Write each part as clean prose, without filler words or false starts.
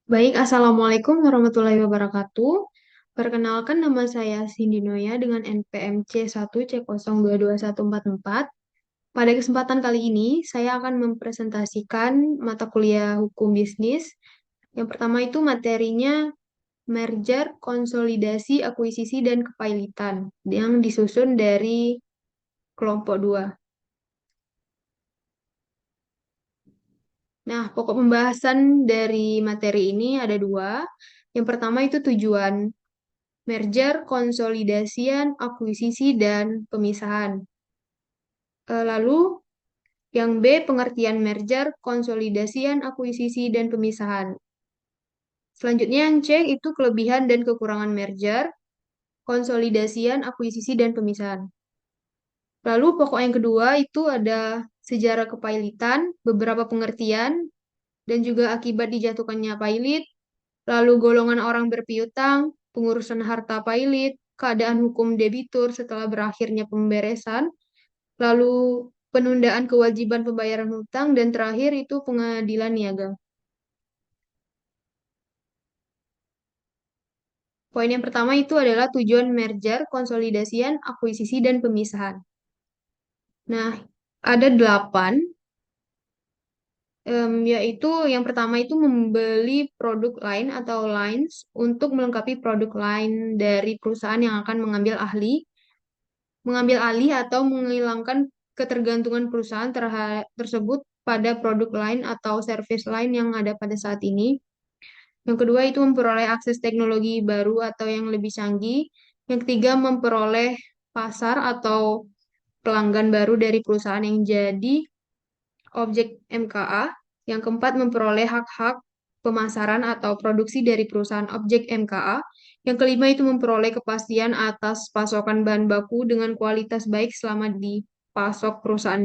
Baik, Assalamualaikum warahmatullahi wabarakatuh. Perkenalkan nama saya Cindy Noya dengan NPM C1C022144. Pada kesempatan kali ini, saya akan mempresentasikan mata kuliah hukum bisnis. Yang pertama itu materinya merger, konsolidasi, akuisisi, dan kepailitan yang disusun dari kelompok 2. Nah, pokok pembahasan dari materi ini ada dua. Yang pertama itu tujuan merger, konsolidasian, akuisisi, dan pemisahan. Lalu yang B, pengertian merger, konsolidasian, akuisisi, dan pemisahan. Selanjutnya yang C itu kelebihan dan kekurangan merger, konsolidasian, akuisisi, dan pemisahan. Lalu pokok yang kedua itu ada sejarah kepailitan, beberapa pengertian, dan juga akibat dijatuhkannya pailit, lalu golongan orang berpiutang, pengurusan harta pailit, keadaan hukum debitur setelah berakhirnya pemberesan, lalu penundaan kewajiban pembayaran hutang, dan terakhir itu pengadilan niaga. Poin yang pertama itu adalah tujuan merger, konsolidasian, akuisisi, dan pemisahan. Nah, ada 8, yaitu yang pertama itu membeli produk lain atau lines untuk melengkapi produk lain dari perusahaan yang akan mengambil alih atau menghilangkan ketergantungan perusahaan tersebut pada produk lain atau service lain yang ada pada saat ini. Yang kedua itu memperoleh akses teknologi baru atau yang lebih canggih. Yang ketiga memperoleh pasar atau pelanggan baru dari perusahaan yang jadi objek MKA. Yang keempat memperoleh hak-hak pemasaran atau produksi dari perusahaan objek MKA. Yang kelima itu memperoleh kepastian atas pasokan bahan baku dengan kualitas baik selama dipasok perusahaan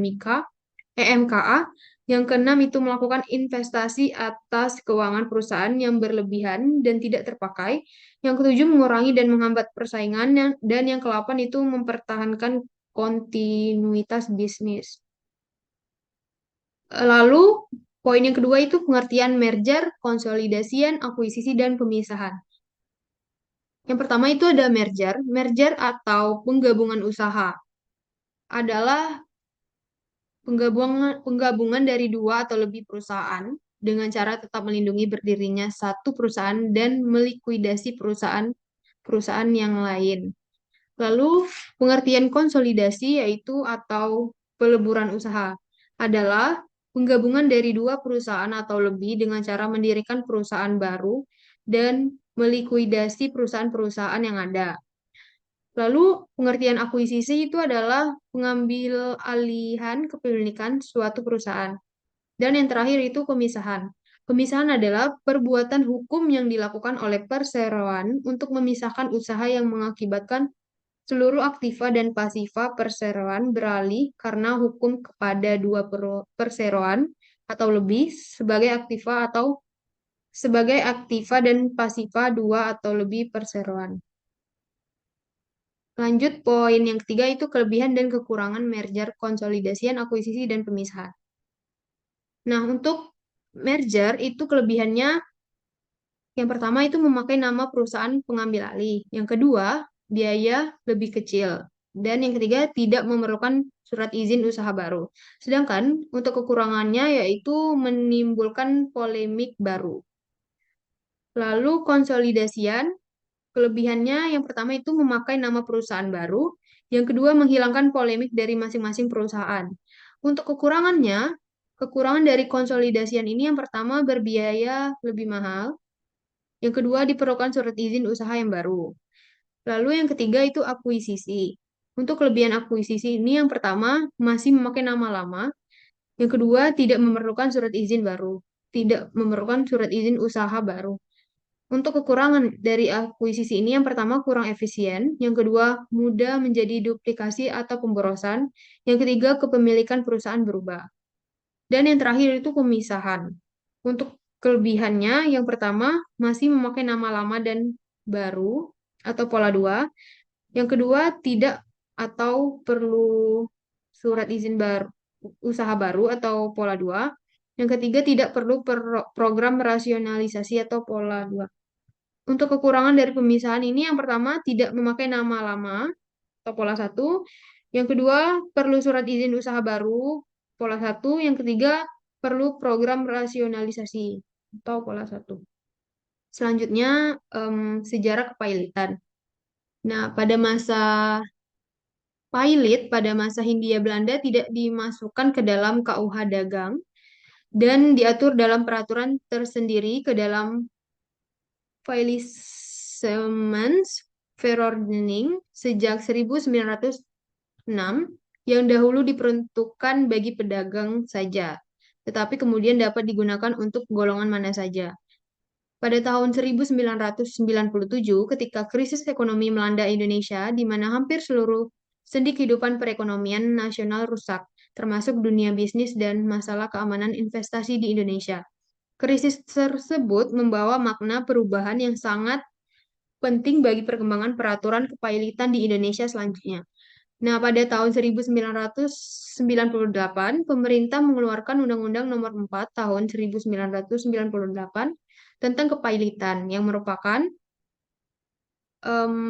MKA. Yang keenam itu melakukan investasi atas keuangan perusahaan yang berlebihan dan tidak terpakai. Yang ketujuh mengurangi dan menghambat persaingan. Dan yang kedelapan itu mempertahankan kontinuitas bisnis. Lalu poin yang kedua itu pengertian merger, konsolidasian, akuisisi, dan pemisahan. Yang pertama itu ada merger. Merger atau penggabungan usaha adalah penggabungan dari dua atau lebih perusahaan dengan cara tetap melindungi berdirinya satu perusahaan dan melikuidasi perusahaan yang lain. Lalu pengertian konsolidasi yaitu atau peleburan usaha adalah penggabungan dari dua perusahaan atau lebih dengan cara mendirikan perusahaan baru dan melikuidasi perusahaan-perusahaan yang ada. Lalu pengertian akuisisi itu adalah pengambil alihan kepemilikan suatu perusahaan. Dan yang terakhir itu pemisahan. Pemisahan adalah perbuatan hukum yang dilakukan oleh perseroan untuk memisahkan usaha yang mengakibatkan seluruh aktiva dan pasiva perseroan beralih karena hukum kepada dua perseroan atau lebih sebagai aktiva dan pasiva dua atau lebih perseroan. Lanjut poin yang ketiga itu kelebihan dan kekurangan merger, konsolidasian, akuisisi, dan pemisahan. Nah, untuk merger itu kelebihannya yang pertama itu memakai nama perusahaan pengambil alih. Yang kedua, biaya lebih kecil. Dan yang ketiga, tidak memerlukan surat izin usaha baru. Sedangkan untuk kekurangannya yaitu menimbulkan polemik baru. Lalu konsolidasian, kelebihannya yang pertama itu memakai nama perusahaan baru. Yang kedua, menghilangkan polemik dari masing-masing perusahaan. Untuk kekurangan dari konsolidasian ini yang pertama berbiaya lebih mahal. Yang kedua, diperlukan surat izin usaha yang baru. Lalu yang ketiga itu akuisisi. Untuk kelebihan akuisisi ini yang pertama masih memakai nama lama. Yang kedua, tidak memerlukan surat izin baru. Tidak memerlukan surat izin usaha baru. Untuk kekurangan dari akuisisi ini yang pertama kurang efisien. Yang kedua, mudah menjadi duplikasi atau pemborosan. Yang ketiga, kepemilikan perusahaan berubah. Dan yang terakhir itu pemisahan. Untuk kelebihannya, yang pertama masih memakai nama lama dan baru atau pola dua. Yang kedua, tidak atau perlu surat izin baru, usaha baru atau pola dua. Yang ketiga, tidak perlu program rasionalisasi atau pola 2. Untuk kekurangan dari pemisahan ini, yang pertama, tidak memakai nama lama atau pola 1. Yang kedua, perlu surat izin usaha baru, pola 1. Yang ketiga, perlu program rasionalisasi atau pola 1. Selanjutnya, sejarah kepailitan. Nah, pada masa Hindia Belanda tidak dimasukkan ke dalam KUH dagang dan diatur dalam peraturan tersendiri ke dalam Faillissementsverordening sejak 1906 yang dahulu diperuntukkan bagi pedagang saja, tetapi kemudian dapat digunakan untuk golongan mana saja. Pada tahun 1997, ketika krisis ekonomi melanda Indonesia, di mana hampir seluruh sendi kehidupan perekonomian nasional rusak, termasuk dunia bisnis dan masalah keamanan investasi di Indonesia. Krisis tersebut membawa makna perubahan yang sangat penting bagi perkembangan peraturan kepailitan di Indonesia selanjutnya. Nah, pada tahun 1998, pemerintah mengeluarkan Undang-Undang Nomor 4 tahun 1998 tentang kepailitan, yang merupakan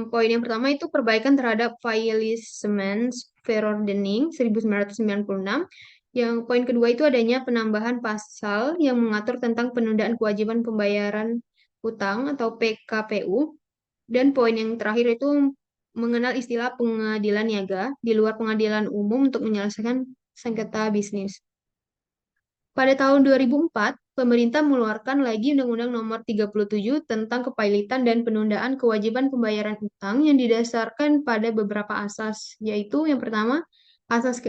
poin yang pertama itu perbaikan terhadap Faillissementsverordening 1996. Yang poin kedua itu adanya penambahan pasal yang mengatur tentang penundaan kewajiban pembayaran utang atau PKPU. Dan poin yang terakhir itu mengenal istilah pengadilan niaga di luar pengadilan umum untuk menyelesaikan sengketa bisnis. Pada tahun 2004, pemerintah mengeluarkan lagi Undang-Undang Nomor 37 tentang kepailitan dan penundaan kewajiban pembayaran utang yang didasarkan pada beberapa asas, yaitu yang pertama, asas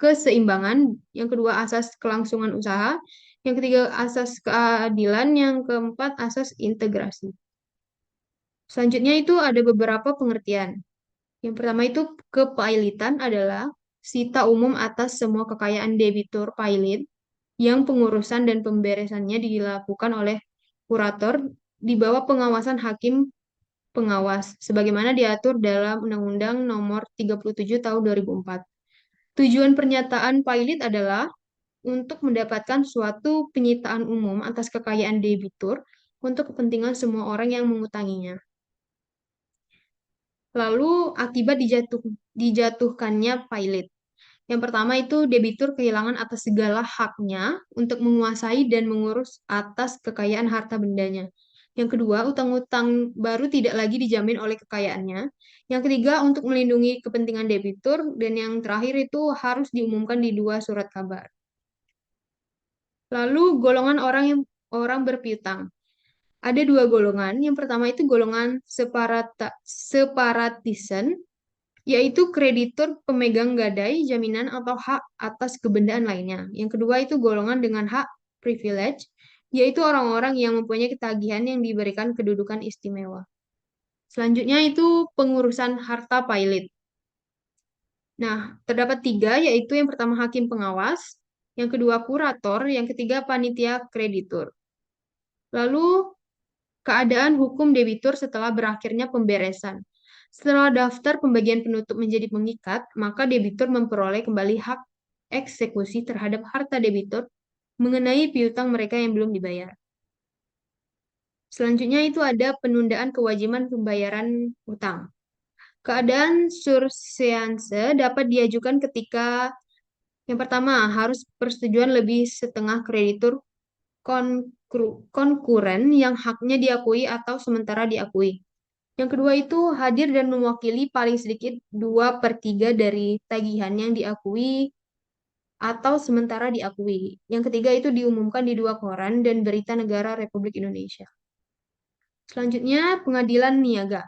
keseimbangan, yang kedua, asas kelangsungan usaha, yang ketiga, asas keadilan, yang keempat, asas integrasi. Selanjutnya itu ada beberapa pengertian. Yang pertama itu kepailitan adalah sita umum atas semua kekayaan debitur pailit yang pengurusan dan pemberesannya dilakukan oleh kurator di bawah pengawasan hakim pengawas, sebagaimana diatur dalam Undang-Undang Nomor 37 Tahun 2004. Tujuan pernyataan pailit adalah untuk mendapatkan suatu penyitaan umum atas kekayaan debitur untuk kepentingan semua orang yang mengutanginya. Lalu akibat dijatuhkannya pailit. Yang pertama itu debitur kehilangan atas segala haknya untuk menguasai dan mengurus atas kekayaan harta bendanya. Yang kedua, utang-utang baru tidak lagi dijamin oleh kekayaannya. Yang ketiga, untuk melindungi kepentingan debitur. Dan yang terakhir itu harus diumumkan di 2 surat kabar. Lalu golongan orang berpiutang. Ada 2 golongan. Yang pertama itu golongan separatisen, yaitu kreditur pemegang gadai, jaminan atau hak atas kebendaan lainnya. Yang kedua itu golongan dengan hak privilege, yaitu orang-orang yang mempunyai ketagihan yang diberikan kedudukan istimewa. Selanjutnya itu pengurusan harta pailit. Nah, terdapat 3, yaitu yang pertama hakim pengawas, yang kedua kurator, yang ketiga panitia kreditur. Lalu, keadaan hukum debitur setelah berakhirnya pemberesan. Setelah daftar pembagian penutup menjadi mengikat, maka debitur memperoleh kembali hak eksekusi terhadap harta debitur mengenai piutang mereka yang belum dibayar. Selanjutnya itu ada penundaan kewajiban pembayaran utang. Keadaan surseance dapat diajukan ketika yang pertama harus persetujuan lebih setengah kreditur konkuren yang haknya diakui atau sementara diakui. Yang kedua itu hadir dan mewakili paling sedikit 2/3 dari tagihan yang diakui atau sementara diakui. Yang ketiga itu diumumkan di 2 koran dan berita negara Republik Indonesia. Selanjutnya, pengadilan niaga.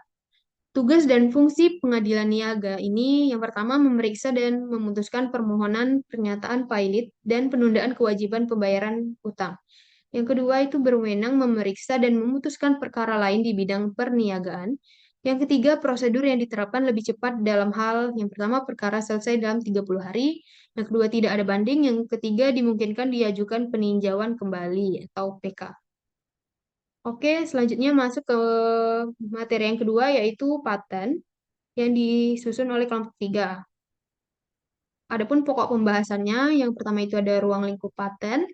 Tugas dan fungsi pengadilan niaga ini yang pertama memeriksa dan memutuskan permohonan pernyataan pailit dan penundaan kewajiban pembayaran utang. Yang kedua itu berwenang memeriksa dan memutuskan perkara lain di bidang perniagaan. Yang ketiga, prosedur yang diterapkan lebih cepat dalam hal yang pertama perkara selesai dalam 30 hari, yang kedua tidak ada banding, yang ketiga dimungkinkan diajukan peninjauan kembali atau PK. Oke, selanjutnya masuk ke materi yang kedua yaitu paten yang disusun oleh kelompok 3. Adapun pokok pembahasannya, yang pertama itu ada ruang lingkup paten,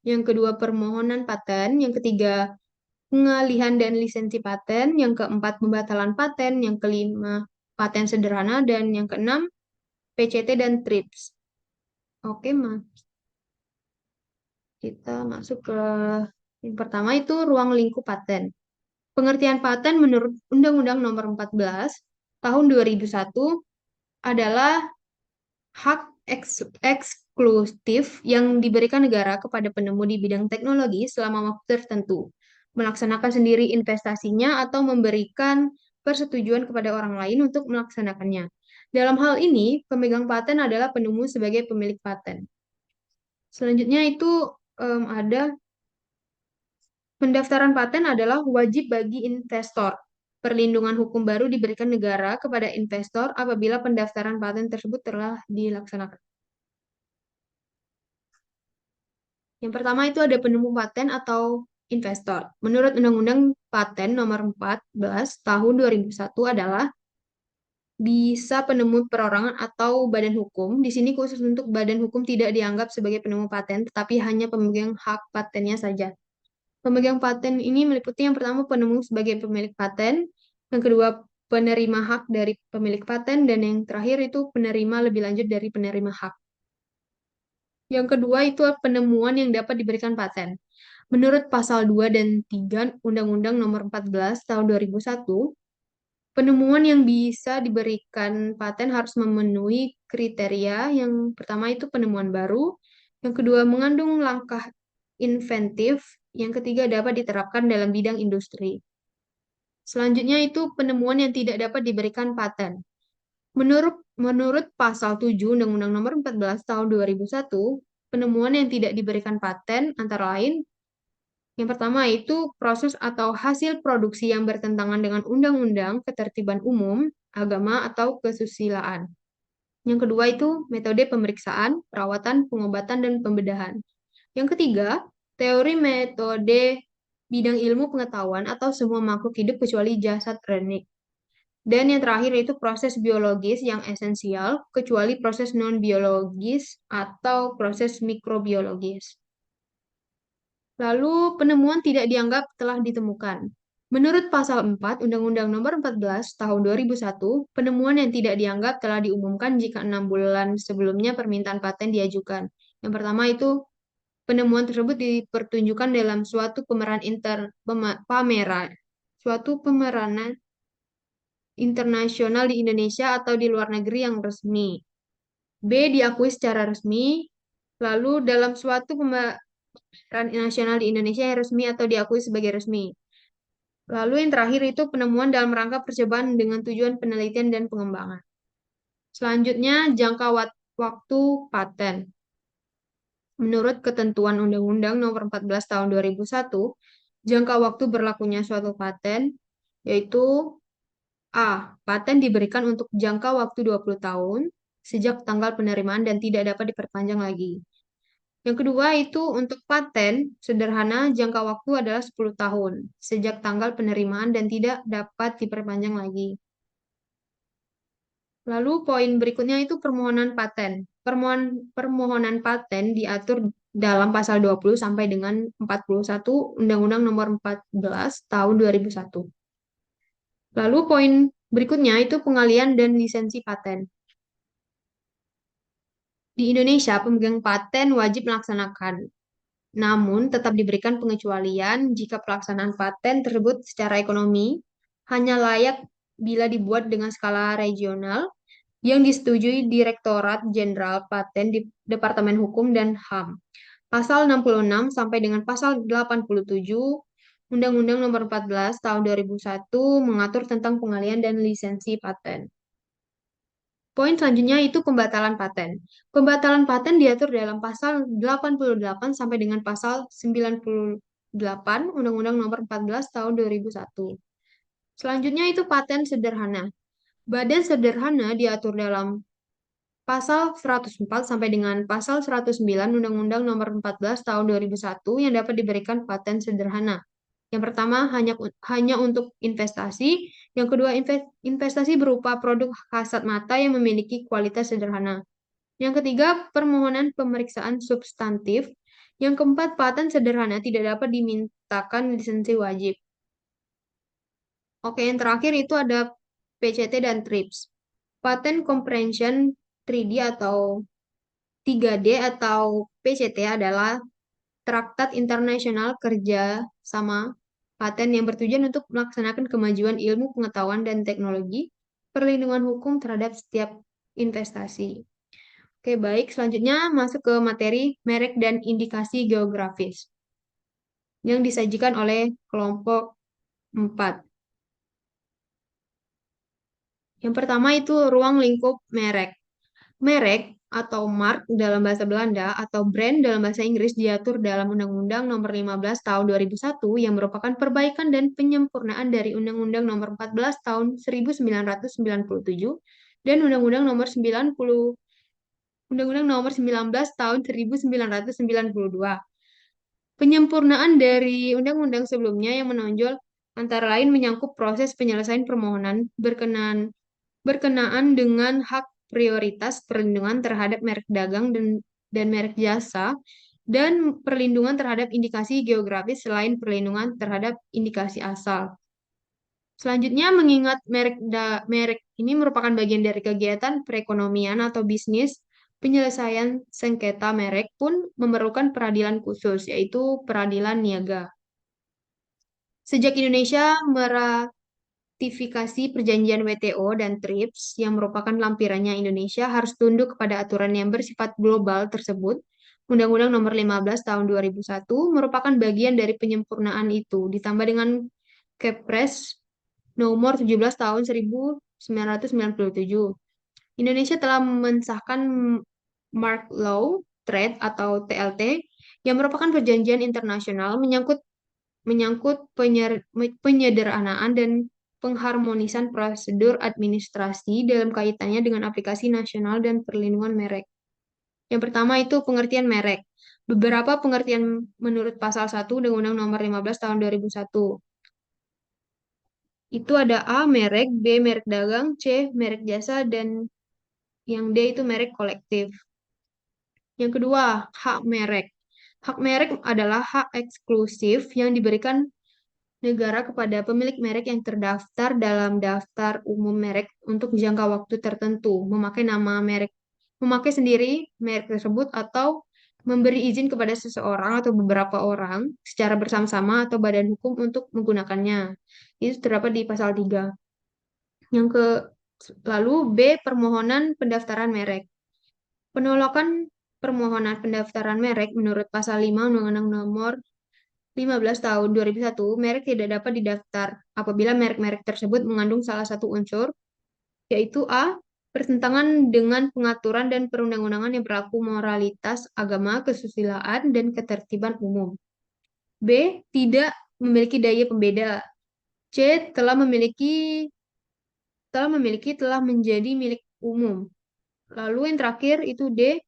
Yang kedua, permohonan paten. Yang ketiga, pengalihan dan lisensi paten. Yang keempat, pembatalan paten. Yang kelima, paten sederhana. Dan yang keenam, PCT dan TRIPS. Oke, Mas. Kita masuk ke yang pertama itu ruang lingkup paten. Pengertian paten menurut Undang-Undang Nomor 14 Tahun 2001 adalah hak eksklusif yang diberikan negara kepada penemu di bidang teknologi selama waktu tertentu, melaksanakan sendiri investasinya atau memberikan persetujuan kepada orang lain untuk melaksanakannya. Dalam hal ini, pemegang paten adalah penemu sebagai pemilik paten. Selanjutnya itu ada pendaftaran paten adalah wajib bagi investor. Perlindungan hukum baru diberikan negara kepada investor apabila pendaftaran paten tersebut telah dilaksanakan. Yang pertama itu ada penemu paten atau investor. Menurut Undang-Undang Paten Nomor 14 Tahun 2001 adalah bisa penemu perorangan atau badan hukum. Di sini khusus untuk badan hukum tidak dianggap sebagai penemu paten, tetapi hanya pemegang hak patennya saja. Pemegang paten ini meliputi yang pertama penemu sebagai pemilik paten, yang kedua penerima hak dari pemilik paten, dan yang terakhir itu penerima lebih lanjut dari penerima hak. Yang kedua itu penemuan yang dapat diberikan paten. Menurut pasal 2 dan 3 Undang-Undang Nomor 14 Tahun 2001, penemuan yang bisa diberikan paten harus memenuhi kriteria. Yang pertama itu penemuan baru, yang kedua mengandung langkah inventif, yang ketiga dapat diterapkan dalam bidang industri. Selanjutnya itu penemuan yang tidak dapat diberikan paten. Menurut pasal 7 Undang-Undang Nomor 14 Tahun 2001, penemuan yang tidak diberikan paten antara lain yang pertama itu proses atau hasil produksi yang bertentangan dengan undang-undang, ketertiban umum, agama, atau kesusilaan. Yang kedua itu metode pemeriksaan, perawatan, pengobatan, dan pembedahan. Yang ketiga, teori metode bidang ilmu pengetahuan atau semua makhluk hidup kecuali jasad renik. Dan yang terakhir itu proses biologis yang esensial, kecuali proses non-biologis atau proses mikrobiologis. Lalu penemuan tidak dianggap telah ditemukan. Menurut pasal 4 Undang-Undang Nomor 14 Tahun 2001, penemuan yang tidak dianggap telah diumumkan jika 6 bulan sebelumnya permintaan paten diajukan. Yang pertama itu penemuan tersebut dipertunjukkan dalam suatu pemeranan internasional di Indonesia atau di luar negeri yang resmi. B. Diakui secara resmi. Lalu dalam suatu peran nasional di Indonesia yang resmi atau diakui sebagai resmi. Lalu yang terakhir itu penemuan dalam rangka percobaan dengan tujuan penelitian dan pengembangan. Selanjutnya, jangka waktu paten. Menurut ketentuan Undang-Undang Nomor 14 Tahun 2001, jangka waktu berlakunya suatu paten yaitu A. Paten diberikan untuk jangka waktu 20 tahun sejak tanggal penerimaan dan tidak dapat diperpanjang lagi. Yang kedua itu untuk paten sederhana jangka waktu adalah 10 tahun sejak tanggal penerimaan dan tidak dapat diperpanjang lagi. Lalu poin berikutnya itu permohonan paten. Permohonan paten diatur dalam pasal 20 sampai dengan 41 Undang-Undang Nomor 14 Tahun 2001. Lalu poin berikutnya itu pengalian dan lisensi paten. Di Indonesia, pemegang paten wajib melaksanakan, namun tetap diberikan pengecualian jika pelaksanaan paten tersebut secara ekonomi hanya layak bila dibuat dengan skala regional yang disetujui Direktorat Jenderal Paten di Departemen Hukum dan HAM. Pasal 66 sampai dengan pasal 87 Undang-Undang Nomor 14 Tahun 2001 mengatur tentang pengalian dan lisensi paten. Poin selanjutnya itu pembatalan paten. Pembatalan paten diatur dalam pasal 88 sampai dengan pasal 98 Undang-Undang Nomor 14 Tahun 2001. Selanjutnya itu paten sederhana. Badan sederhana diatur dalam pasal 104 sampai dengan pasal 109 Undang-Undang Nomor 14 Tahun 2001 yang dapat diberikan paten sederhana. Yang pertama hanya untuk investasi, yang kedua investasi berupa produk kasat mata yang memiliki kualitas sederhana. Yang ketiga permohonan pemeriksaan substantif, Yang keempat, paten sederhana tidak dapat dimintakan lisensi wajib. Oke, yang terakhir itu ada PCT dan TRIPS. Patent Comprehension 3D atau 3D atau PCT adalah Traktat Internasional Kerja Sama Paten yang bertujuan untuk melaksanakan kemajuan ilmu pengetahuan dan teknologi, perlindungan hukum terhadap setiap investasi. Oke, baik. Selanjutnya masuk ke materi merek dan indikasi geografis yang disajikan oleh kelompok 4. Yang pertama itu ruang lingkup merek. Merek atau mark dalam bahasa Belanda atau brand dalam bahasa Inggris diatur dalam Undang-Undang Nomor 15 Tahun 2001 yang merupakan perbaikan dan penyempurnaan dari Undang-Undang Nomor 14 Tahun 1997 dan Undang-Undang Nomor 90 Undang-Undang Nomor 19 Tahun 1992. Penyempurnaan dari undang-undang sebelumnya yang menonjol antara lain menyangkut proses penyelesaian permohonan berkenaan dengan hak prioritas perlindungan terhadap merek dagang dan merek jasa dan perlindungan terhadap indikasi geografis selain perlindungan terhadap indikasi asal. Selanjutnya, mengingat merek ini merupakan bagian dari kegiatan perekonomian atau bisnis, penyelesaian sengketa merek pun memerlukan peradilan khusus, yaitu peradilan niaga. Sejak Indonesia meratifikasi perjanjian WTO dan TRIPS yang merupakan lampirannya Indonesia harus tunduk kepada aturan yang bersifat global tersebut. Undang-Undang Nomor 15 Tahun 2001 merupakan bagian dari penyempurnaan itu, ditambah dengan Kepres Nomor 17 Tahun 1997. Indonesia telah mensahkan Mark Law Trade atau TLT yang merupakan perjanjian internasional menyangkut penyederhanaan dan pengharmonisan prosedur administrasi dalam kaitannya dengan aplikasi nasional dan perlindungan merek. Yang pertama itu pengertian merek. Beberapa pengertian menurut pasal 1 Undang-Undang Nomor 15 Tahun 2001. Itu ada A, merek, B, merek dagang, C, merek jasa, dan yang D itu merek kolektif. Yang kedua, hak merek. Hak merek adalah hak eksklusif yang diberikan negara kepada pemilik merek yang terdaftar dalam daftar umum merek untuk jangka waktu tertentu, memakai nama merek, memakai sendiri merek tersebut atau memberi izin kepada seseorang atau beberapa orang secara bersama-sama atau badan hukum untuk menggunakannya. Itu terdapat di pasal 3. Yang ke Lalu B, permohonan pendaftaran merek. Penolakan permohonan pendaftaran merek menurut pasal 5 Undang-Undang Nomor 15 tahun 2001, merek tidak dapat didaftar apabila merek-merek tersebut mengandung salah satu unsur, yaitu A, bertentangan dengan pengaturan dan perundang-undangan yang berlaku moralitas, agama, kesusilaan, dan ketertiban umum. B, tidak memiliki daya pembeda. C, telah menjadi milik umum. Lalu yang terakhir itu D,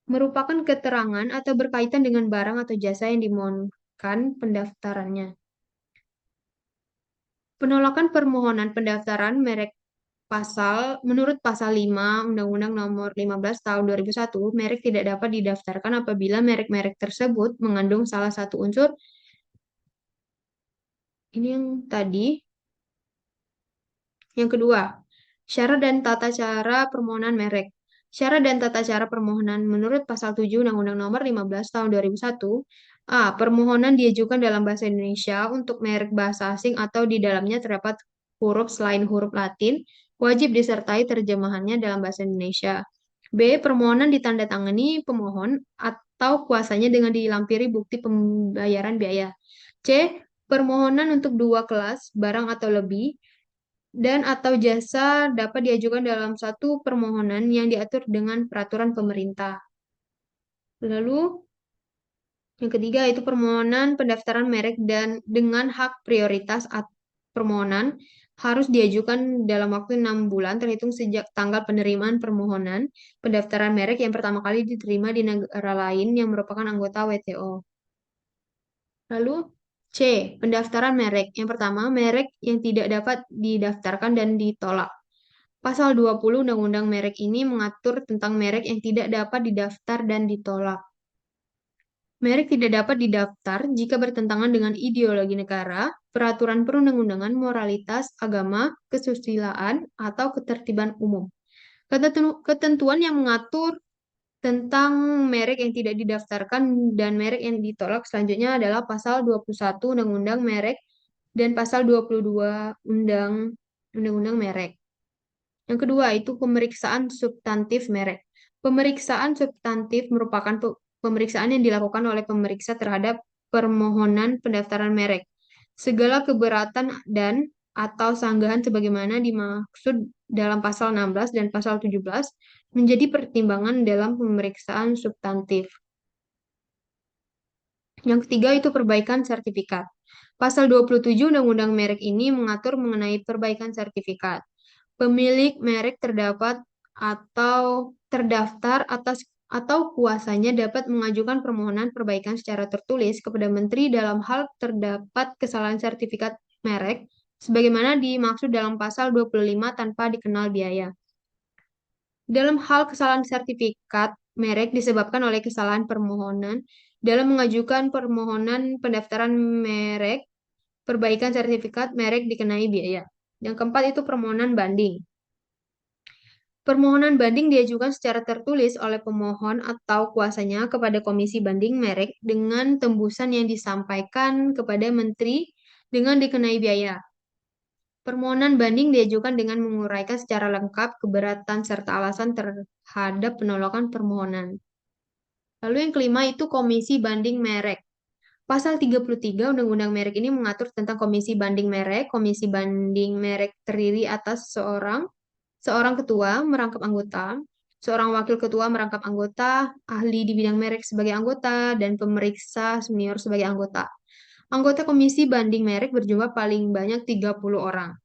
merupakan keterangan atau berkaitan dengan barang atau jasa yang dimohonkan pendaftarannya. Penolakan permohonan pendaftaran merek menurut pasal 5 Undang-Undang Nomor 15 Tahun 2001, merek tidak dapat didaftarkan apabila merek-merek tersebut mengandung salah satu unsur. Ini yang tadi. Yang kedua, syarat dan tata cara permohonan merek. Syarat dan tata cara permohonan menurut pasal 7 Undang-Undang Nomor 15 Tahun 2001. A. Permohonan diajukan dalam bahasa Indonesia untuk merek bahasa asing atau di dalamnya terdapat huruf selain huruf Latin, wajib disertai terjemahannya dalam bahasa Indonesia. B. Permohonan ditandatangani pemohon atau kuasanya dengan dilampiri bukti pembayaran biaya. C. Permohonan untuk dua kelas, barang atau lebih, dan atau jasa dapat diajukan dalam satu permohonan yang diatur dengan peraturan pemerintah. Lalu, yang ketiga itu permohonan pendaftaran merek dan dengan hak prioritas permohonan harus diajukan dalam waktu 6 bulan terhitung sejak tanggal penerimaan permohonan pendaftaran merek yang pertama kali diterima di negara lain yang merupakan anggota WTO. Lalu C, pendaftaran merek. Yang pertama, merek yang tidak dapat didaftarkan dan ditolak. Pasal 20 Undang-Undang Merek ini mengatur tentang merek yang tidak dapat didaftar dan ditolak. Merek tidak dapat didaftar jika bertentangan dengan ideologi negara, peraturan perundang-undangan, moralitas, agama, kesusilaan, atau ketertiban umum. Ketentuan yang mengatur tentang merek yang tidak didaftarkan dan merek yang ditolak selanjutnya adalah pasal 21 Undang-Undang Merek dan pasal 22 Undang-Undang Merek. Yang kedua itu pemeriksaan substantif merek. Pemeriksaan substantif merupakan pemeriksaan yang dilakukan oleh pemeriksa terhadap permohonan pendaftaran merek. Segala keberatan dan atau sanggahan sebagaimana dimaksud dalam pasal 16 dan pasal 17 menjadi pertimbangan dalam pemeriksaan substantif. Yang ketiga itu perbaikan sertifikat. Pasal 27 Undang-Undang Merek ini mengatur mengenai perbaikan sertifikat. Pemilik merek terdapat atau terdaftar atas atau kuasanya dapat mengajukan permohonan perbaikan secara tertulis kepada Menteri dalam hal terdapat kesalahan sertifikat merek sebagaimana dimaksud dalam pasal 25 tanpa dikenal biaya. Dalam hal kesalahan sertifikat merek disebabkan oleh kesalahan permohonan dalam mengajukan permohonan pendaftaran merek, perbaikan sertifikat merek dikenai biaya. Yang keempat itu permohonan banding. Permohonan banding diajukan secara tertulis oleh pemohon atau kuasanya kepada Komisi Banding Merek dengan tembusan yang disampaikan kepada Menteri dengan dikenai biaya. Permohonan banding diajukan dengan menguraikan secara lengkap keberatan serta alasan terhadap penolakan permohonan. Lalu yang kelima itu Komisi Banding Merek. Pasal 33 Undang-Undang Merek ini mengatur tentang Komisi Banding Merek. Komisi Banding Merek terdiri atas seorang ketua merangkap anggota, seorang wakil ketua merangkap anggota, ahli di bidang merek sebagai anggota, dan pemeriksa senior sebagai anggota. Anggota Komisi Banding Merek berjumlah paling banyak 30 orang.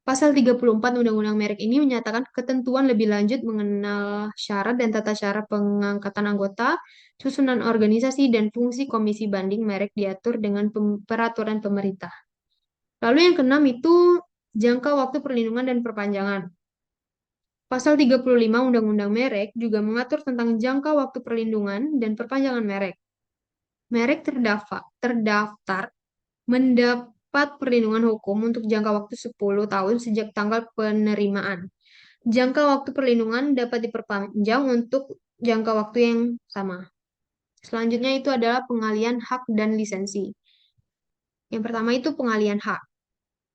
Pasal 34 Undang-Undang Merek ini menyatakan ketentuan lebih lanjut mengenal syarat dan tata cara pengangkatan anggota, susunan organisasi, dan fungsi Komisi Banding Merek diatur dengan peraturan pemerintah. Lalu yang keenam itu jangka waktu perlindungan dan perpanjangan. Pasal 35 Undang-Undang Merek juga mengatur tentang jangka waktu perlindungan dan perpanjangan merek. Merek terdaftar mendapat perlindungan hukum untuk jangka waktu 10 tahun sejak tanggal penerimaan. Jangka waktu perlindungan dapat diperpanjang untuk jangka waktu yang sama. Selanjutnya itu adalah pengalian hak dan lisensi. Yang pertama itu pengalian hak.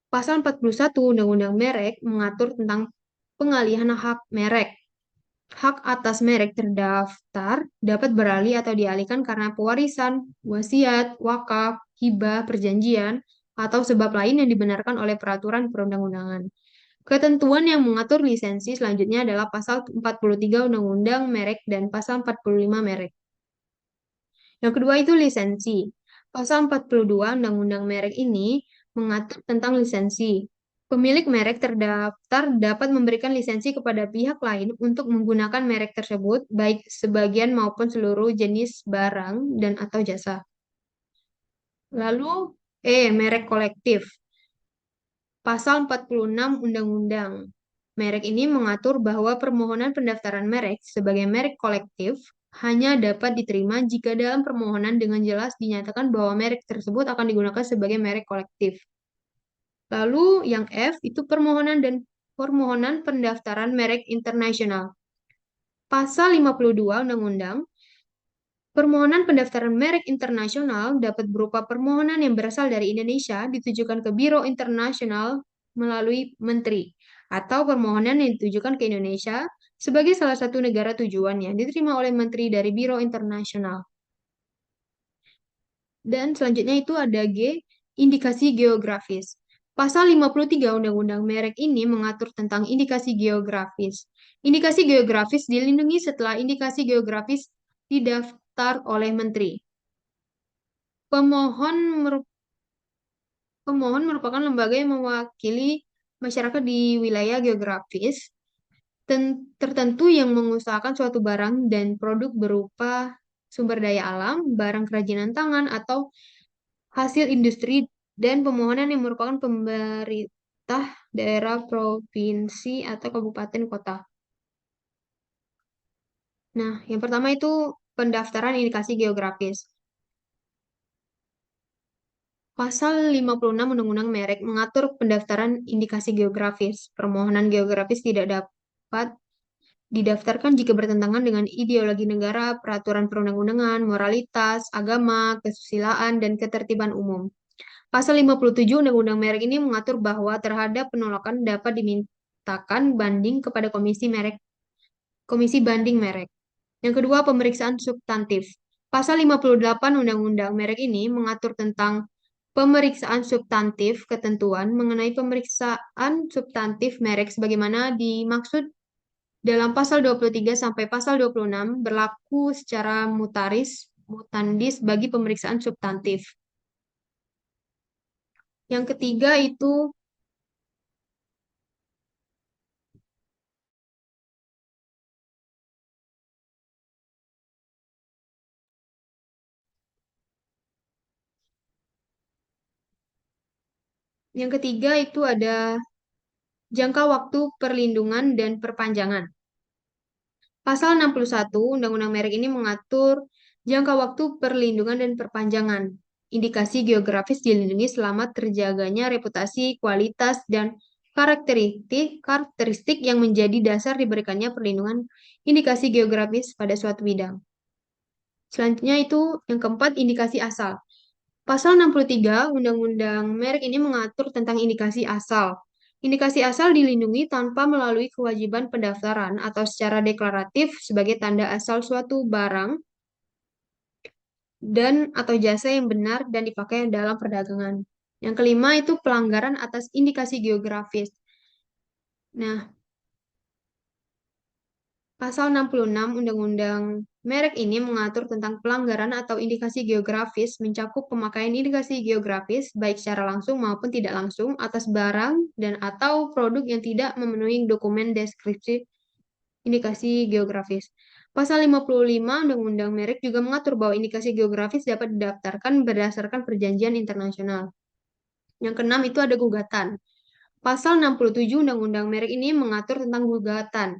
Pasal 41 Undang-Undang Merek mengatur tentang pengalihan hak merek. Hak atas merek terdaftar dapat beralih atau dialihkan karena pewarisan, wasiat, wakaf, hibah, perjanjian, atau sebab lain yang dibenarkan oleh peraturan perundang-undangan. Ketentuan yang mengatur lisensi selanjutnya adalah pasal 43 Undang-Undang Merek dan pasal 45 Merek. Yang kedua itu lisensi. Pasal 42 Undang-Undang Merek ini mengatur tentang lisensi. Pemilik merek terdaftar dapat memberikan lisensi kepada pihak lain untuk menggunakan merek tersebut, baik sebagian maupun seluruh jenis barang dan atau jasa. Lalu, merek kolektif. Pasal 46 Undang-Undang Merek ini mengatur bahwa permohonan pendaftaran merek sebagai merek kolektif hanya dapat diterima jika dalam permohonan dengan jelas dinyatakan bahwa merek tersebut akan digunakan sebagai merek kolektif. Lalu yang F itu permohonan pendaftaran merek internasional. Pasal 52 Undang-Undang, permohonan pendaftaran merek internasional dapat berupa permohonan yang berasal dari Indonesia ditujukan ke Biro Internasional melalui Menteri, atau permohonan yang ditujukan ke Indonesia sebagai salah satu negara tujuan yang diterima oleh Menteri dari Biro Internasional. Dan selanjutnya itu ada G, indikasi geografis. Pasal 53 Undang-Undang Merek ini mengatur tentang indikasi geografis. Indikasi geografis dilindungi setelah indikasi geografis didaftar oleh Menteri. Pemohon merupakan lembaga yang mewakili masyarakat di wilayah geografis tertentu yang mengusahakan suatu barang dan produk berupa sumber daya alam, barang kerajinan tangan, atau hasil industri, dan pemohonan yang merupakan pemerintah daerah, provinsi, atau kabupaten kota. Nah, yang pertama itu pendaftaran indikasi geografis. Pasal 56 Undang-Undang Merek mengatur pendaftaran indikasi geografis. Permohonan geografis tidak dapat didaftarkan jika bertentangan dengan ideologi negara, peraturan perundang-undangan, moralitas, agama, kesusilaan, dan ketertiban umum. Pasal 57 Undang-Undang Merek ini mengatur bahwa terhadap penolakan dapat dimintakan banding kepada Komisi Banding Merek. Yang kedua, pemeriksaan substantif. Pasal 58 Undang-Undang Merek ini mengatur tentang pemeriksaan substantif ketentuan mengenai pemeriksaan substantif merek sebagaimana dimaksud dalam pasal 23 sampai pasal 26 berlaku secara mutandis bagi pemeriksaan substantif. Yang ketiga itu ada jangka waktu perlindungan dan perpanjangan. Pasal 61 Undang-Undang Merek ini mengatur jangka waktu perlindungan dan perpanjangan. Indikasi geografis dilindungi selama terjaganya reputasi, kualitas, dan karakteristik yang menjadi dasar diberikannya perlindungan indikasi geografis pada suatu bidang. Selanjutnya itu yang keempat, indikasi asal. Pasal 63 Undang-Undang Merek ini mengatur tentang indikasi asal. Indikasi asal dilindungi tanpa melalui kewajiban pendaftaran atau secara deklaratif sebagai tanda asal suatu barang dan atau jasa yang benar dan dipakai dalam perdagangan. Yang kelima itu pelanggaran atas indikasi geografis. Nah, Pasal 66 Undang-Undang Merek ini mengatur tentang pelanggaran atau indikasi geografis mencakup pemakaian indikasi geografis baik secara langsung maupun tidak langsung atas barang dan atau produk yang tidak memenuhi dokumen deskripsi indikasi geografis. Pasal 55 Undang-Undang Merek juga mengatur bahwa indikasi geografis dapat didaftarkan berdasarkan perjanjian internasional. Yang keenam itu ada gugatan. Pasal 67 Undang-Undang Merek ini mengatur tentang gugatan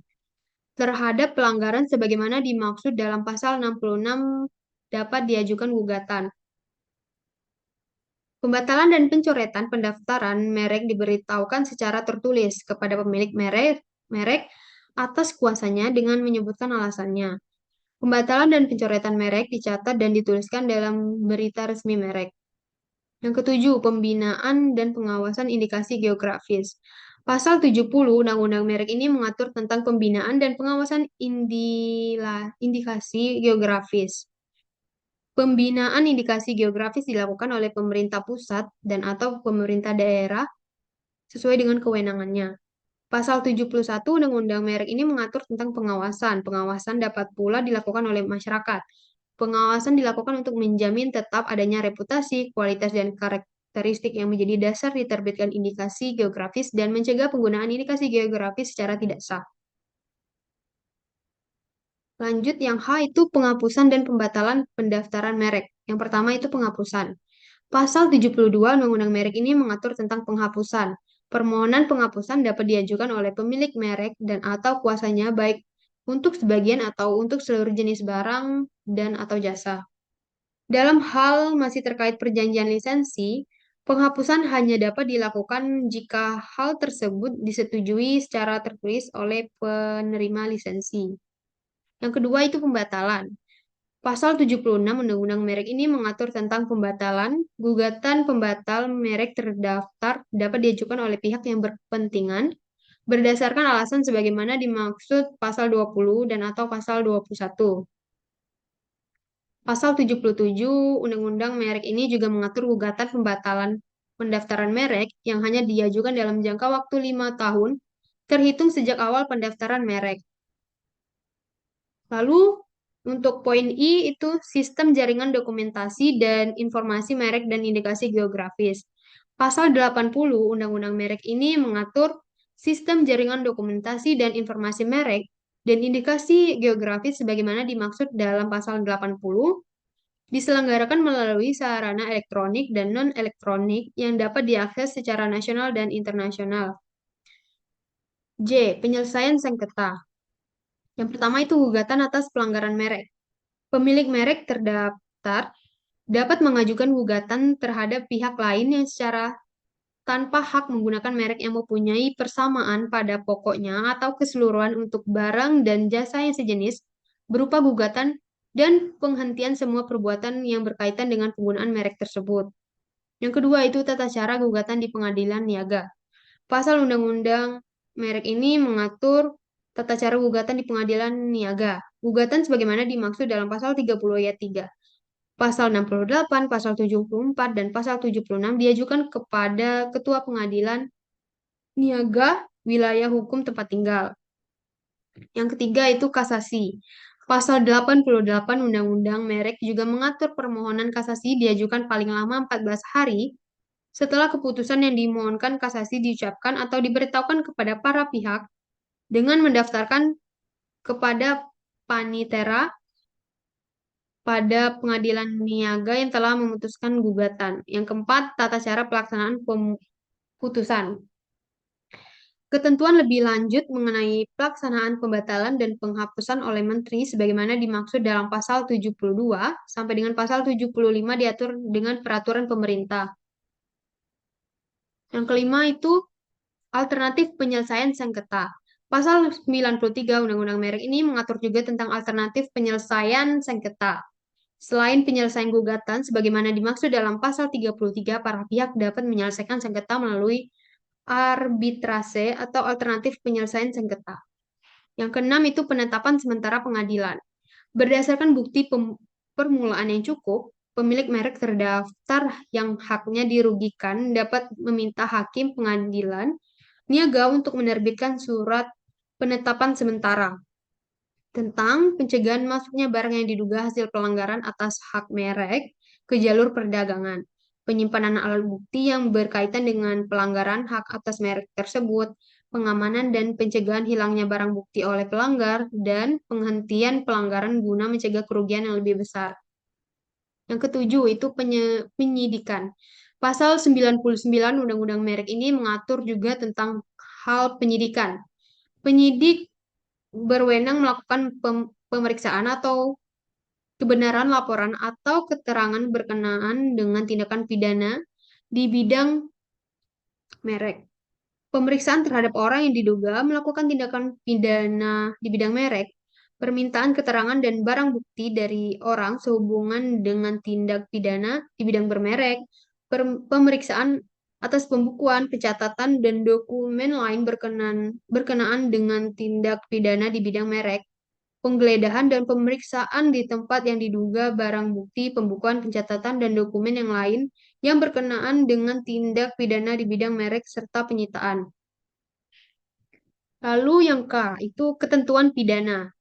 terhadap pelanggaran sebagaimana dimaksud dalam pasal 66 dapat diajukan gugatan. Pembatalan dan pencoretan pendaftaran merek diberitahukan secara tertulis kepada pemilik merek atas kuasanya dengan menyebutkan alasannya. Pembatalan dan pencoretan merek dicatat dan dituliskan dalam berita resmi merek. Yang ketujuh, pembinaan dan pengawasan indikasi geografis. Pasal 70 Undang-Undang Merek ini mengatur tentang pembinaan dan pengawasan indikasi geografis. Pembinaan indikasi geografis dilakukan oleh pemerintah pusat dan atau pemerintah daerah sesuai dengan kewenangannya. Pasal 71 Undang-Undang Merek ini mengatur tentang pengawasan. Pengawasan dapat pula dilakukan oleh masyarakat. Pengawasan dilakukan untuk menjamin tetap adanya reputasi, kualitas, dan karakteristik yang menjadi dasar diterbitkan indikasi geografis dan mencegah penggunaan indikasi geografis secara tidak sah. Lanjut yang H itu penghapusan dan pembatalan pendaftaran merek. Yang pertama itu penghapusan. Pasal 72 Undang-Undang Merek ini mengatur tentang penghapusan. Permohonan penghapusan dapat diajukan oleh pemilik merek dan atau kuasanya baik untuk sebagian atau untuk seluruh jenis barang dan atau jasa. Dalam hal masih terkait perjanjian lisensi, penghapusan hanya dapat dilakukan jika hal tersebut disetujui secara tertulis oleh penerima lisensi. Yang kedua itu pembatalan. Pasal 76 Undang-Undang Merek ini mengatur tentang pembatalan. Gugatan pembatal merek terdaftar dapat diajukan oleh pihak yang berkepentingan berdasarkan alasan sebagaimana dimaksud pasal 20 dan atau pasal 21. Pasal 77 Undang-Undang Merek ini juga mengatur gugatan pembatalan pendaftaran merek yang hanya diajukan dalam jangka waktu 5 tahun terhitung sejak awal pendaftaran merek. Lalu untuk poin I itu sistem jaringan dokumentasi dan informasi merek dan indikasi geografis. Pasal 80 Undang-Undang Merek ini mengatur sistem jaringan dokumentasi dan informasi merek dan indikasi geografis sebagaimana dimaksud dalam pasal 80 diselenggarakan melalui sarana elektronik dan non-elektronik yang dapat diakses secara nasional dan internasional. J. Penyelesaian sengketa. Yang pertama itu gugatan atas pelanggaran merek. Pemilik merek terdaftar dapat mengajukan gugatan terhadap pihak lain yang secara tanpa hak menggunakan merek yang mempunyai persamaan pada pokoknya atau keseluruhan untuk barang dan jasa yang sejenis, berupa gugatan dan penghentian semua perbuatan yang berkaitan dengan penggunaan merek tersebut. Yang kedua itu tata cara gugatan di pengadilan niaga. Pasal Undang-Undang merek ini mengatur tata cara gugatan di pengadilan niaga. Gugatan sebagaimana dimaksud dalam pasal 30 ayat 3. Pasal 68, pasal 74, dan pasal 76 diajukan kepada Ketua Pengadilan Niaga wilayah hukum tempat tinggal. Yang ketiga itu kasasi. Pasal 88 Undang-Undang Merek juga mengatur permohonan kasasi diajukan paling lama 14 hari setelah keputusan yang dimohonkan kasasi diucapkan atau diberitahukan kepada para pihak dengan mendaftarkan kepada panitera pada pengadilan niaga yang telah memutuskan gugatan. Yang keempat, tata cara pelaksanaan putusan. Ketentuan lebih lanjut mengenai pelaksanaan pembatalan dan penghapusan oleh menteri sebagaimana dimaksud dalam pasal 72 sampai dengan pasal 75 diatur dengan peraturan pemerintah. Yang kelima itu alternatif penyelesaian sengketa. Pasal 93 Undang-Undang Merek ini mengatur juga tentang alternatif penyelesaian sengketa. Selain penyelesaian gugatan, sebagaimana dimaksud dalam pasal 33, para pihak dapat menyelesaikan sengketa melalui arbitrase atau alternatif penyelesaian sengketa. Yang keenam itu penetapan sementara pengadilan. Berdasarkan bukti permulaan yang cukup, pemilik merek terdaftar yang haknya dirugikan dapat meminta hakim pengadilan niaga untuk menerbitkan surat penetapan sementara tentang pencegahan masuknya barang yang diduga hasil pelanggaran atas hak merek ke jalur perdagangan, penyimpanan alat bukti yang berkaitan dengan pelanggaran hak atas merek tersebut, pengamanan dan pencegahan hilangnya barang bukti oleh pelanggar, dan penghentian pelanggaran guna mencegah kerugian yang lebih besar. Yang ketujuh itu penyidikan. Pasal 99 Undang-Undang Merek ini mengatur juga tentang hal penyidikan. Penyidik berwenang melakukan pemeriksaan atau kebenaran laporan atau keterangan berkenaan dengan tindakan pidana di bidang merek. Pemeriksaan terhadap orang yang diduga melakukan tindakan pidana di bidang merek, permintaan keterangan dan barang bukti dari orang sehubungan dengan tindak pidana di bidang bermerek, pemeriksaan atas pembukuan, pencatatan, dan dokumen lain berkenaan dengan tindak pidana di bidang merek, penggeledahan dan pemeriksaan di tempat yang diduga barang bukti, pembukuan, pencatatan, dan dokumen yang lain yang berkenaan dengan tindak pidana di bidang merek, serta penyitaan. Lalu yang K, itu ketentuan pidana.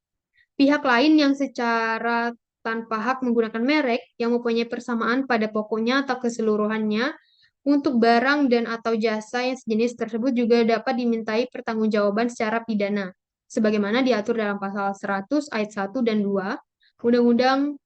Pihak lain yang secara tanpa hak menggunakan merek yang mempunyai persamaan pada pokoknya atau keseluruhannya untuk barang dan atau jasa yang sejenis tersebut juga dapat dimintai pertanggungjawaban secara pidana, sebagaimana diatur dalam pasal 100 ayat 1 dan 2 Undang-Undang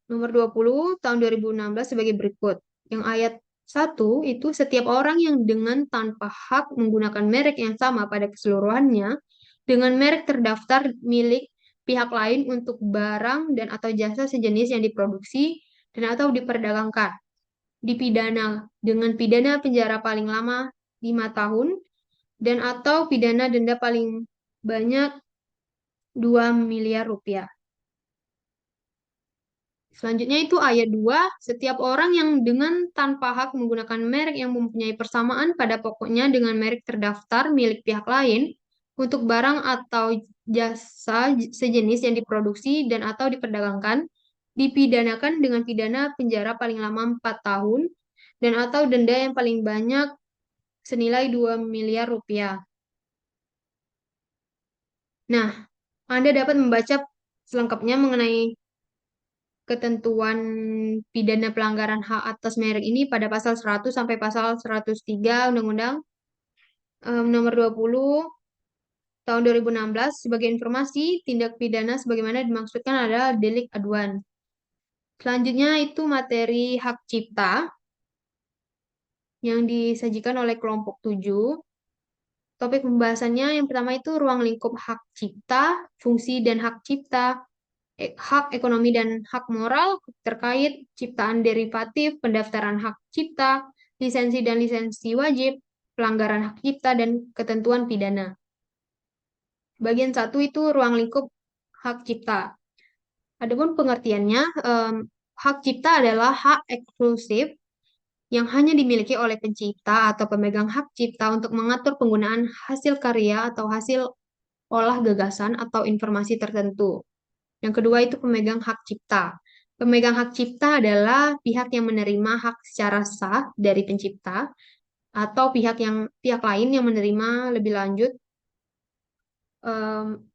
nomor 20 tahun 2016 sebagai berikut. Yang ayat 1 itu setiap orang yang dengan tanpa hak menggunakan merek yang sama pada keseluruhannya dengan merek terdaftar milik pihak lain untuk barang dan atau jasa sejenis yang diproduksi dan atau diperdagangkan dipidana dengan pidana penjara paling lama 5 tahun dan atau pidana denda paling banyak 2 miliar rupiah. Selanjutnya itu ayat 2, setiap orang yang dengan tanpa hak menggunakan merek yang mempunyai persamaan pada pokoknya dengan merek terdaftar milik pihak lain untuk barang atau jasa sejenis yang diproduksi dan atau diperdagangkan, dipidanakan dengan pidana penjara paling lama 4 tahun dan atau denda yang paling banyak senilai 2 miliar rupiah. Nah, Anda dapat membaca selengkapnya mengenai ketentuan pidana pelanggaran hak atas merek ini pada pasal 100 sampai pasal 103 Undang-Undang nomor 20 tahun 2016. Sebagai informasi, tindak pidana sebagaimana dimaksudkan adalah delik aduan. Selanjutnya itu materi hak cipta yang disajikan oleh kelompok 7. Topik pembahasannya yang pertama itu ruang lingkup hak cipta, fungsi dan hak cipta, hak ekonomi dan hak moral terkait ciptaan derivatif, pendaftaran hak cipta, lisensi dan lisensi wajib, pelanggaran hak cipta, dan ketentuan pidana. Bagian satu itu ruang lingkup hak cipta. Adapun pengertiannya, hak cipta adalah hak eksklusif yang hanya dimiliki oleh pencipta atau pemegang hak cipta untuk mengatur penggunaan hasil karya atau hasil olah gagasan atau informasi tertentu. Yang kedua itu pemegang hak cipta. Pemegang hak cipta adalah pihak yang menerima hak secara sah dari pencipta atau pihak lain yang menerima lebih lanjut em,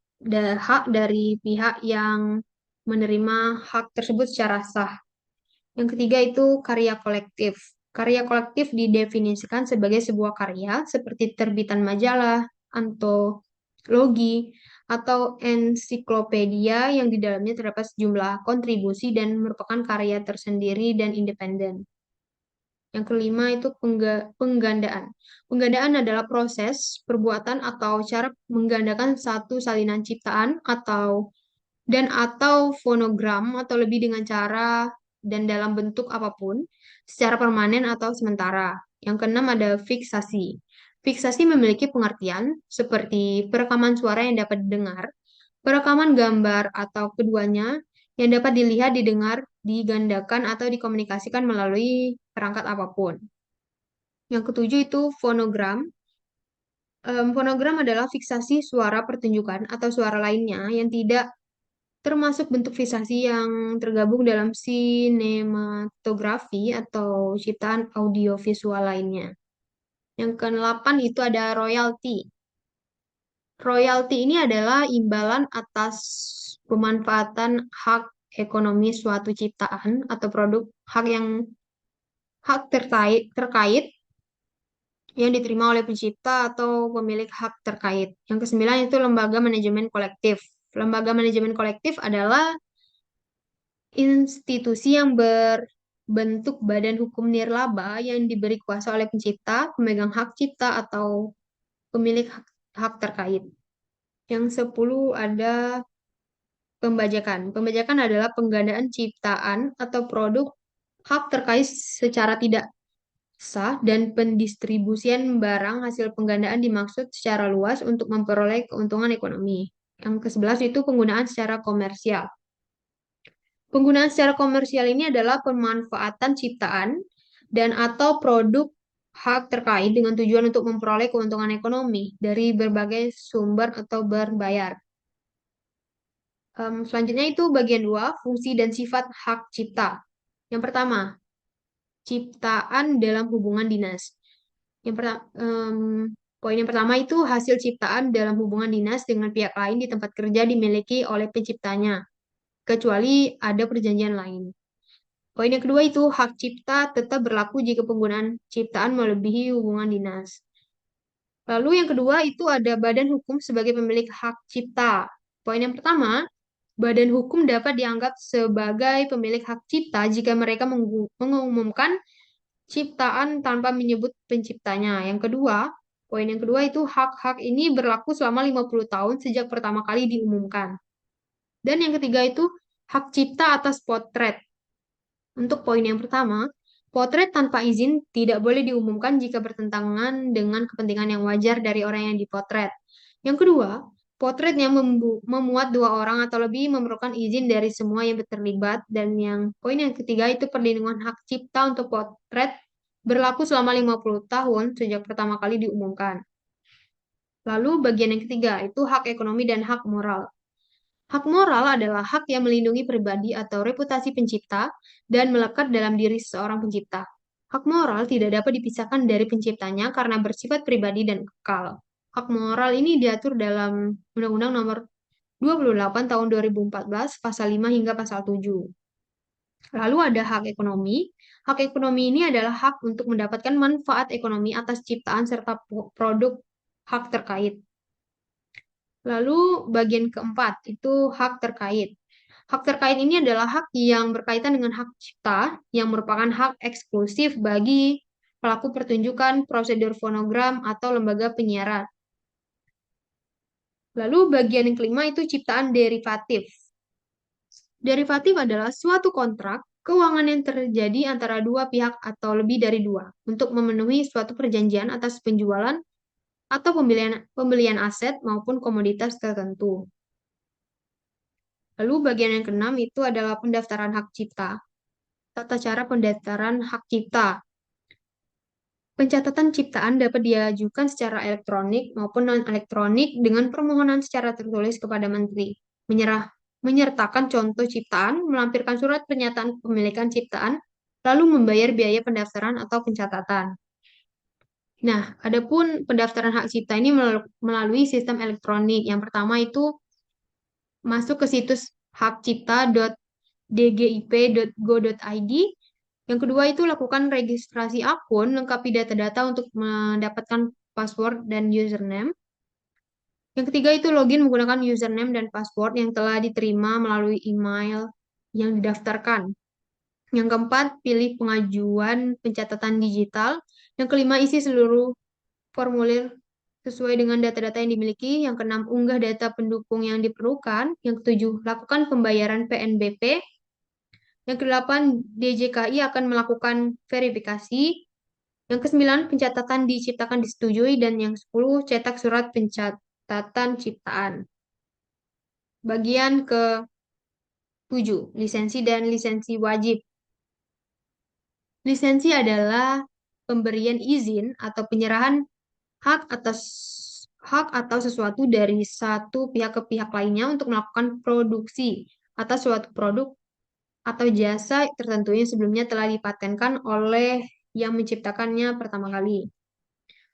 hak dari pihak yang menerima hak tersebut secara sah. Yang ketiga itu karya kolektif. Karya kolektif didefinisikan sebagai sebuah karya seperti terbitan majalah, antologi, atau ensiklopedia yang di dalamnya terdapat sejumlah kontribusi dan merupakan karya tersendiri dan independen. Yang kelima itu penggandaan. Penggandaan adalah proses, perbuatan, atau cara menggandakan satu salinan ciptaan atau fonogram atau lebih dengan cara dan dalam bentuk apapun secara permanen atau sementara. Yang keenam ada fiksasi. Fiksasi memiliki pengertian seperti perekaman suara yang dapat didengar, perekaman gambar atau keduanya yang dapat dilihat, didengar, digandakan atau dikomunikasikan melalui perangkat apapun. Yang ketujuh itu fonogram. Fonogram adalah fiksasi suara pertunjukan atau suara lainnya yang tidak termasuk bentuk fiksasi yang tergabung dalam sinematografi atau ciptaan audiovisual lainnya. Yang ke-8 itu ada royalti. Royalti ini adalah imbalan atas pemanfaatan hak ekonomi suatu ciptaan atau produk hak terkait yang diterima oleh pencipta atau pemilik hak terkait. Yang kesembilan itu lembaga manajemen kolektif. Lembaga manajemen kolektif adalah institusi yang berbentuk badan hukum nirlaba yang diberi kuasa oleh pencipta, pemegang hak cipta, atau pemilik hak terkait. Yang 10 ada pembajakan. Pembajakan adalah penggandaan ciptaan atau produk hak terkait secara tidak sah dan pendistribusian barang hasil penggandaan dimaksud secara luas untuk memperoleh keuntungan ekonomi. Yang ke-11 itu penggunaan secara komersial. Penggunaan secara komersial ini adalah pemanfaatan ciptaan dan atau produk hak terkait dengan tujuan untuk memperoleh keuntungan ekonomi dari berbagai sumber atau berbayar. Selanjutnya itu bagian 2, fungsi dan sifat hak cipta. Yang pertama, ciptaan dalam hubungan dinas. Yang pertama, poin yang pertama itu hasil ciptaan dalam hubungan dinas dengan pihak lain di tempat kerja dimiliki oleh penciptanya, kecuali ada perjanjian lain. Poin yang kedua itu hak cipta tetap berlaku jika penggunaan ciptaan melebihi hubungan dinas. Lalu yang kedua itu ada badan hukum sebagai pemilik hak cipta. Poin yang pertama, badan hukum dapat dianggap sebagai pemilik hak cipta jika mereka mengumumkan ciptaan tanpa menyebut penciptanya. Yang kedua, poin yang kedua itu hak-hak ini berlaku selama 50 tahun sejak pertama kali diumumkan. Dan yang ketiga itu hak cipta atas potret. Untuk poin yang pertama, potret tanpa izin tidak boleh diumumkan jika bertentangan dengan kepentingan yang wajar dari orang yang dipotret. Yang kedua, potret yang memuat dua orang atau lebih memerlukan izin dari semua yang terlibat. Dan yang poin yang ketiga itu perlindungan hak cipta untuk potret berlaku selama 50 tahun sejak pertama kali diumumkan. Lalu bagian yang ketiga itu hak ekonomi dan hak moral. Hak moral adalah hak yang melindungi pribadi atau reputasi pencipta dan melekat dalam diri seseorang pencipta. Hak moral tidak dapat dipisahkan dari penciptanya karena bersifat pribadi dan kekal. Hak moral ini diatur dalam Undang-Undang Nomor 28 Tahun 2014, Pasal 5 hingga Pasal 7. Lalu ada hak ekonomi. Hak ekonomi ini adalah hak untuk mendapatkan manfaat ekonomi atas ciptaan serta produk hak terkait. Lalu bagian keempat itu hak terkait. Hak terkait ini adalah hak yang berkaitan dengan hak cipta yang merupakan hak eksklusif bagi pelaku pertunjukan, prosedur fonogram, atau lembaga penyiaran. Lalu bagian yang kelima itu ciptaan derivatif. Derivatif adalah suatu kontrak keuangan yang terjadi antara dua pihak atau lebih dari dua untuk memenuhi suatu perjanjian atas penjualan atau pembelian aset maupun komoditas tertentu. Lalu bagian yang keenam itu adalah pendaftaran hak cipta. Tata cara pendaftaran hak cipta. Pencatatan ciptaan dapat diajukan secara elektronik maupun non-elektronik dengan permohonan secara tertulis kepada menteri. Menyertakan contoh ciptaan, melampirkan surat pernyataan pemilikan ciptaan, lalu membayar biaya pendaftaran atau pencatatan. Nah, adapun pendaftaran hak cipta ini melalui sistem elektronik. Yang pertama itu masuk ke situs hakcipta.dgip.go.id. Yang kedua itu lakukan registrasi akun, lengkapi data-data untuk mendapatkan password dan username. Yang ketiga itu login menggunakan username dan password yang telah diterima melalui email yang didaftarkan. Yang keempat, pilih pengajuan pencatatan digital. Yang kelima, isi seluruh formulir sesuai dengan data-data yang dimiliki. Yang keenam, unggah data pendukung yang diperlukan. Yang ketujuh, lakukan pembayaran PNBP. Yang kedelapan, DJKI akan melakukan verifikasi. Yang kesembilan, pencatatan diciptakan disetujui. Dan yang sepuluh, cetak surat pencatatan ciptaan. Bagian ke-7, lisensi dan lisensi wajib. Lisensi adalah pemberian izin atau penyerahan hak atas hak atau sesuatu dari satu pihak ke pihak lainnya untuk melakukan produksi atas suatu produk atau jasa tertentu yang sebelumnya telah dipatenkan oleh yang menciptakannya pertama kali.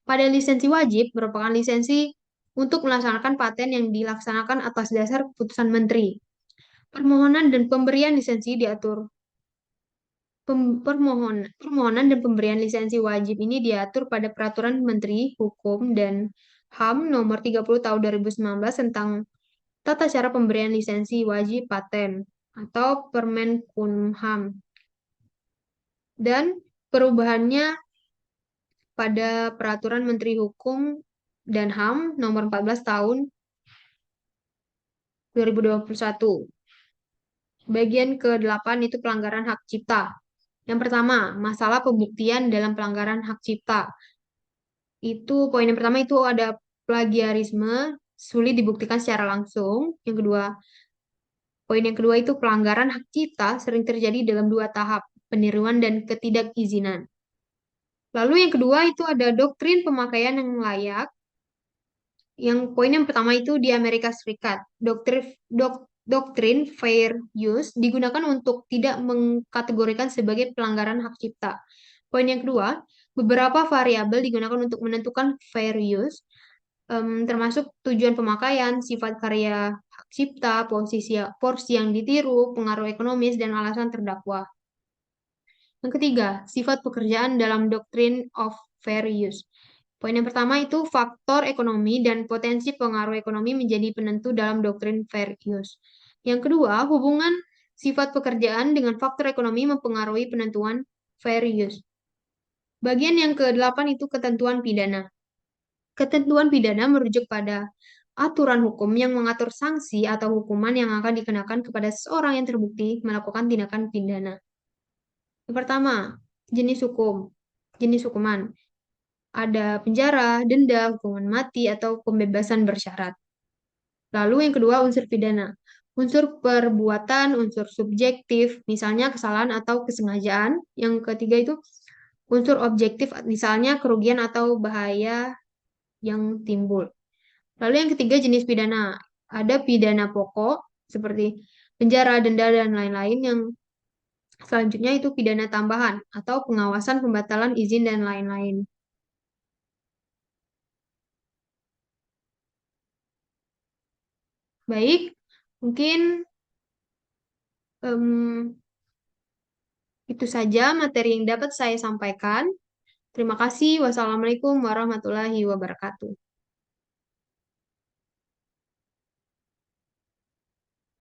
Pada lisensi wajib merupakan lisensi untuk melaksanakan paten yang dilaksanakan atas dasar keputusan menteri. Permohonan dan pemberian lisensi diatur permohonan dan pemberian lisensi wajib ini diatur pada Peraturan Menteri Hukum dan HAM Nomor 30 Tahun 2019 tentang tata cara pemberian lisensi wajib paten atau Permenkumham. Dan perubahannya pada Peraturan Menteri Hukum dan HAM Nomor 14 Tahun 2021. Bagian ke-8 itu pelanggaran hak cipta. Yang pertama, masalah pembuktian dalam pelanggaran hak cipta. Itu poin yang pertama itu ada plagiarisme, sulit dibuktikan secara langsung. Poin yang kedua itu pelanggaran hak cipta sering terjadi dalam dua tahap, peniruan dan ketidakizinan. Lalu yang kedua itu ada doktrin pemakaian yang layak. Yang poin yang pertama itu di Amerika Serikat, doktrin fair use digunakan untuk tidak mengkategorikan sebagai pelanggaran hak cipta. Poin yang kedua, beberapa variabel digunakan untuk menentukan fair use, termasuk tujuan pemakaian, sifat karya hak cipta, porsi yang ditiru, pengaruh ekonomis, dan alasan terdakwa. Yang ketiga, sifat pekerjaan dalam doktrin of fair use. Poin yang pertama itu faktor ekonomi dan potensi pengaruh ekonomi menjadi penentu dalam doktrin fair use. Yang kedua, hubungan sifat pekerjaan dengan faktor ekonomi mempengaruhi penentuan fair use. Bagian yang ke-8 itu ketentuan pidana. Ketentuan pidana merujuk pada aturan hukum yang mengatur sanksi atau hukuman yang akan dikenakan kepada seseorang yang terbukti melakukan tindakan pidana. Yang pertama, jenis hukuman. Ada penjara, denda, hukuman mati, atau pembebasan bersyarat. Lalu yang kedua, unsur pidana. Unsur perbuatan, unsur subjektif, misalnya kesalahan atau kesengajaan. Yang ketiga itu unsur objektif, misalnya kerugian atau bahaya yang timbul. Lalu yang ketiga, jenis pidana. Ada pidana pokok, seperti penjara, denda, dan lain-lain. Yang selanjutnya itu pidana tambahan, atau pengawasan, pembatalan izin, dan lain-lain. Baik, mungkin itu saja materi yang dapat saya sampaikan. Terima kasih. Wassalamualaikum warahmatullahi wabarakatuh.